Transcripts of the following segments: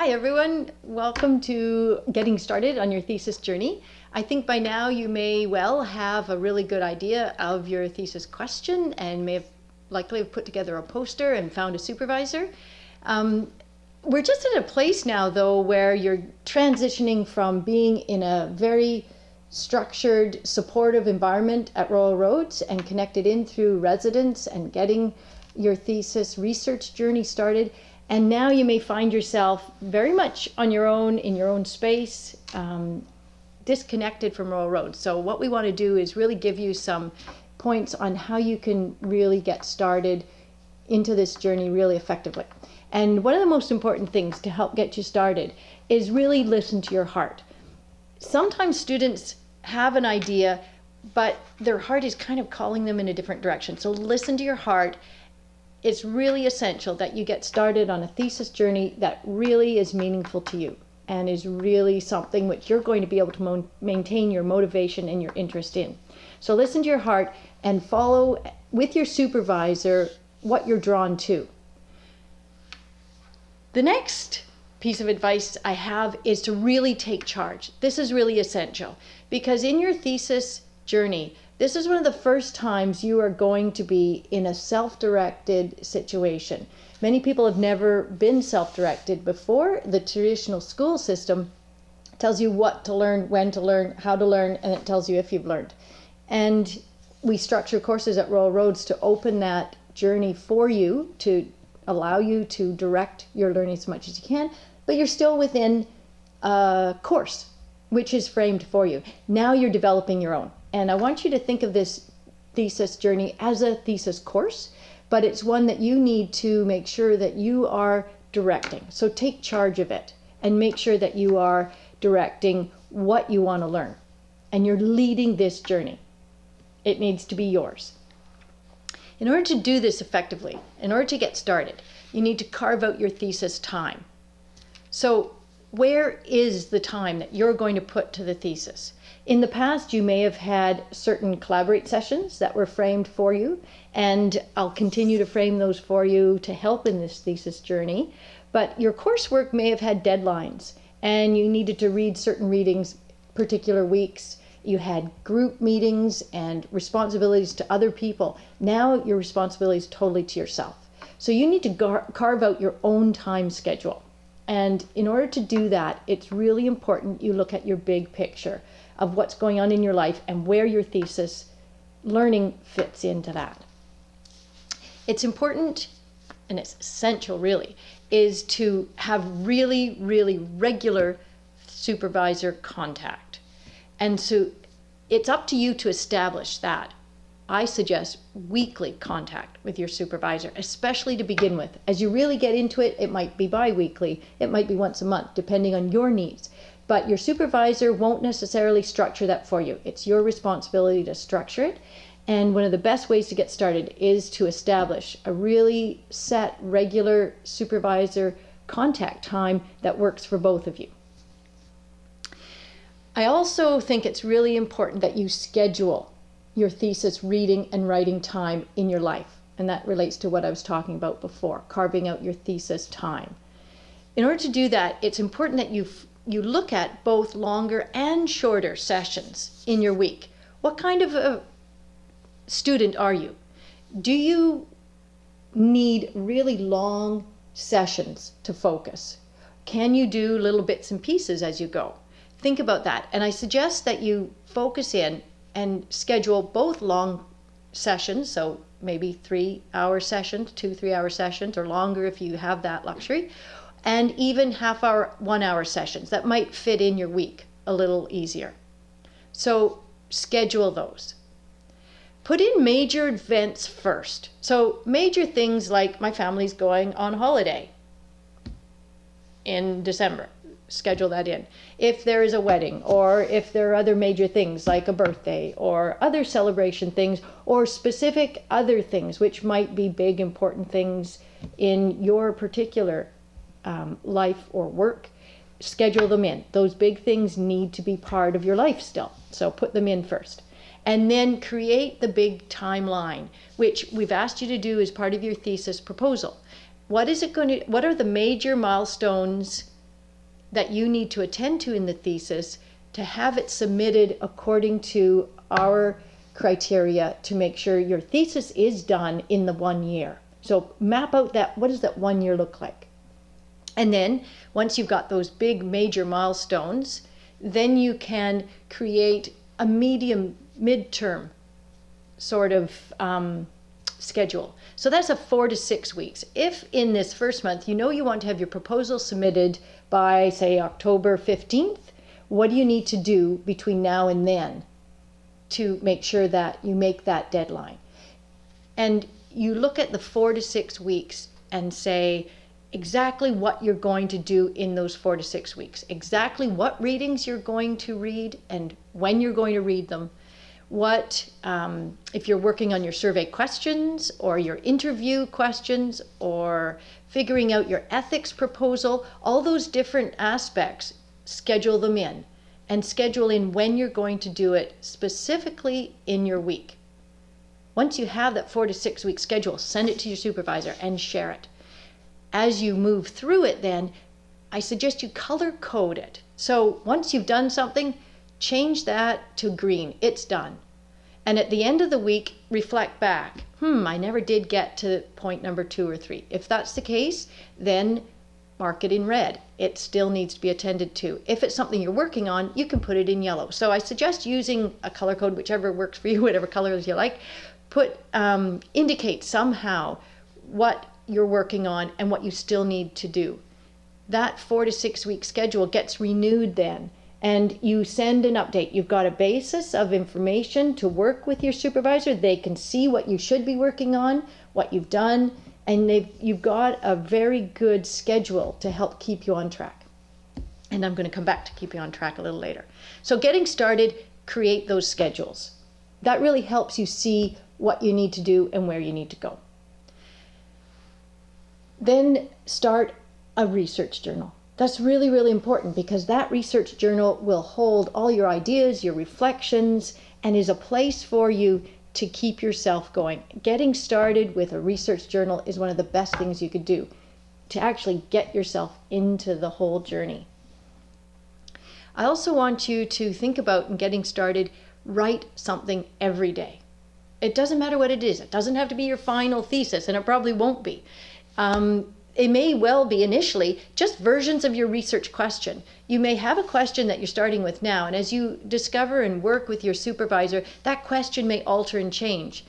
Hi everyone, welcome to getting started on your thesis journey. I think by now you may well have a really good idea of your thesis question and may have likely have put together a poster and found a supervisor. We're just at a place now though where you're transitioning from being in a very structured, supportive environment at Royal Roads and connected in through residents and getting your thesis research journey started. And now you may find yourself very much on your own, in your own space, disconnected from Royal Roads. So what we want to do is really give you some points on how you can really get started into this journey really effectively. And one of the most important things to help get you started is really listen to your heart. Sometimes students have an idea, but their heart is kind of calling them in a different direction. So listen to your heart. It's really essential that you get started on a thesis journey that really is meaningful to you and is really something which you're going to be able to maintain your motivation and your interest in. So listen to your heart and follow with your supervisor what you're drawn to. The next piece of advice I have is to really take charge. This is really essential because in your thesis journey, this is one of the first times you are going to be in a self-directed situation. Many people have never been self-directed before. The traditional school system tells you what to learn, when to learn, how to learn, and it tells you if you've learned. And we structure courses at Royal Roads to open that journey for you, to allow you to direct your learning as much as you can, but you're still within a course which is framed for you. Now you're developing your own. And I want you to think of this thesis journey as a thesis course, but it's one that you need to make sure that you are directing. So take charge of it and make sure that you are directing what you want to learn. And you're leading this journey. It needs to be yours. In order to do this effectively, in order to get started, you need to carve out your thesis time. So where is the time that you're going to put to the thesis? In the past, you may have had certain collaborate sessions that were framed for you, and I'll continue to frame those for you to help in this thesis journey. But your coursework may have had deadlines, and you needed to read certain readings particular weeks. You had group meetings and responsibilities to other people. Now your responsibility is totally to yourself. So you need to carve out your own time schedule. And in order to do that, it's really important you look at your big picture of what's going on in your life and where your thesis learning fits into that. It's important, and it's essential really, is to have really, really regular supervisor contact. And so it's up to you to establish that. I suggest weekly contact with your supervisor, especially to begin with. As you really get into it, it might be bi-weekly, it might be once a month, depending on your needs. But your supervisor won't necessarily structure that for you. It's your responsibility to structure it. And one of the best ways to get started is to establish a really set, regular supervisor contact time that works for both of you. I also think it's really important that you schedule your thesis reading and writing time in your life. And that relates to what I was talking about before, carving out your thesis time. In order to do that, it's important that you look at both longer and shorter sessions in your week. What kind of a student are you? Do you need really long sessions to focus? Can you do little bits and pieces as you go? Think about that. And I suggest that you focus in and schedule both long sessions, so maybe 3-hour sessions, 2-3-hour sessions, or longer if you have that luxury, and even half-hour, 1-hour sessions that might fit in your week a little easier. So schedule those. Put in major events first. So major things like my family's going on holiday in December. Schedule that in. If there is a wedding, or if there are other major things like a birthday or other celebration things, or specific other things which might be big important things in your particular life or work, schedule them in. Those big things need to be part of your life still, so put them in first. And then create the big timeline, which we've asked you to do as part of your thesis proposal. What are the major milestones that you need to attend to in the thesis to have it submitted according to our criteria to make sure your thesis is done in the 1 year. So map out that, what does that 1 year look like? And then once you've got those big major milestones, then you can create a midterm sort of schedule. So that's a 4 to 6 weeks. If in this first month, you know you want to have your proposal submitted by, say, October 15th, what do you need to do between now and then to make sure that you make that deadline? And you look at the 4 to 6 weeks and say exactly what you're going to do in those 4 to 6 weeks, exactly what readings you're going to read and when you're going to read them. What, if you're working on your survey questions or your interview questions or figuring out your ethics proposal, all those different aspects, schedule them in and schedule in when you're going to do it specifically in your week. Once you have that 4 to 6 week schedule, send it to your supervisor and share it. As you move through it then, I suggest you color code it. So once you've done something, change that to green. It's done. And at the end of the week, reflect back. I never did get to point number 2 or 3. If that's the case, then mark it in red. It still needs to be attended to. If it's something you're working on, you can put it in yellow. So I suggest using a color code, whichever works for you, whatever colors you like. Indicate somehow what you're working on and what you still need to do. That 4 to 6 week schedule gets renewed then, and you send an update. You've got a basis of information to work with your supervisor. They can see what you should be working on, what you've done, and you've got a very good schedule to help keep you on track. And I'm going to come back to keep you on track a little later. So getting started, create those schedules. That really helps you see what you need to do and where you need to go. Then start a research journal. That's really, really important because that research journal will hold all your ideas, your reflections, and is a place for you to keep yourself going. Getting started with a research journal is one of the best things you could do to actually get yourself into the whole journey. I also want you to think about, in getting started, write something every day. It doesn't matter what it is. It doesn't have to be your final thesis, and it probably won't be. It may well be initially just versions of your research question. You may have a question that you're starting with now, and as you discover and work with your supervisor, that question may alter and change.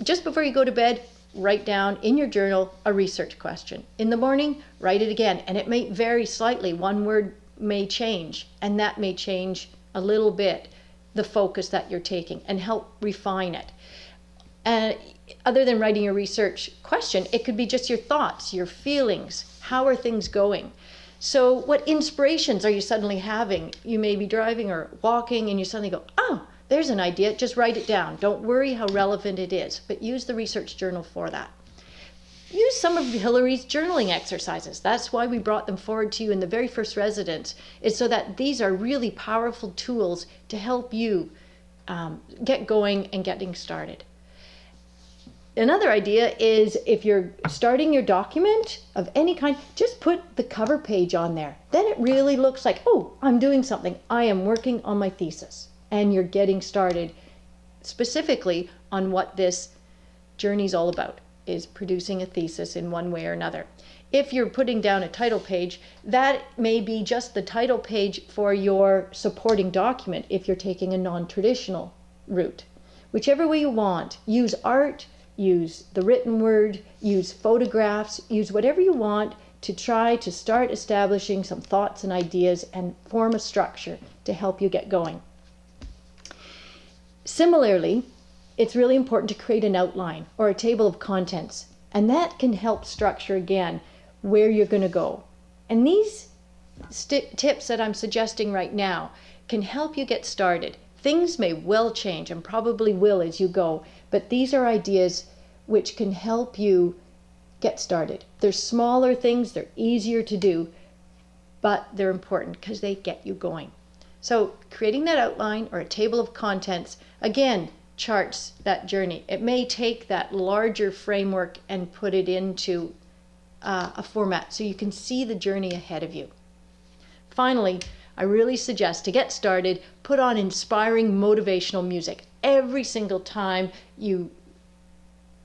Just before you go to bed, write down in your journal a research question. In the morning, write it again, and it may vary slightly. One word may change, and that may change a little bit the focus that you're taking and help refine it. Other than writing your research question, it could be just your thoughts, your feelings. How are things going? So what inspirations are you suddenly having? You may be driving or walking and you suddenly go, oh, there's an idea. Just write it down. Don't worry how relevant it is, but use the research journal for that. Use some of Hillary's journaling exercises. That's why we brought them forward to you in the very first residence, is so that these are really powerful tools to help you get going and getting started. Another idea is, if you're starting your document of any kind, just put the cover page on there. Then it really looks like, oh, I'm doing something. I am working on my thesis. And you're getting started specifically on what this journey's all about, is producing a thesis in one way or another. If you're putting down a title page, that may be just the title page for your supporting document if you're taking a non-traditional route. Whichever way you want, use art, use the written word, use photographs, use whatever you want to try to start establishing some thoughts and ideas and form a structure to help you get going. Similarly, it's really important to create an outline or a table of contents, and that can help structure again where you're going to go. And these tips that I'm suggesting right now can help you get started. Things may well change and probably will as you go, but these are ideas which can help you get started. They're smaller things, they're easier to do, but they're important because they get you going. So creating that outline or a table of contents, again, charts that journey. It may take that larger framework and put it into a format so you can see the journey ahead of you. Finally, I really suggest to get started, put on inspiring motivational music every single time you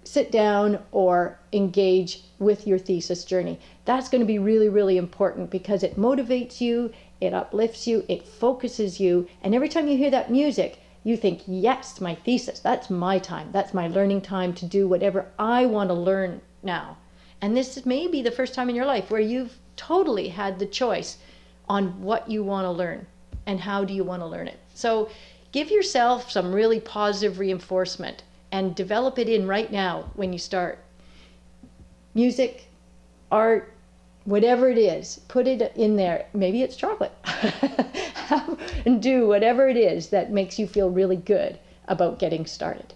sit down or engage with your thesis journey. That's going to be really, really important because it motivates you, it uplifts you, it focuses you, and every time you hear that music, you think, yes, my thesis, that's my time, that's my learning time to do whatever I want to learn now. And this may be the first time in your life where you've totally had the choice on what you want to learn and how do you want to learn it. So give yourself some really positive reinforcement and develop it in right now when you start. Music, art, whatever it is, put it in there. Maybe it's chocolate. And do whatever it is that makes you feel really good about getting started.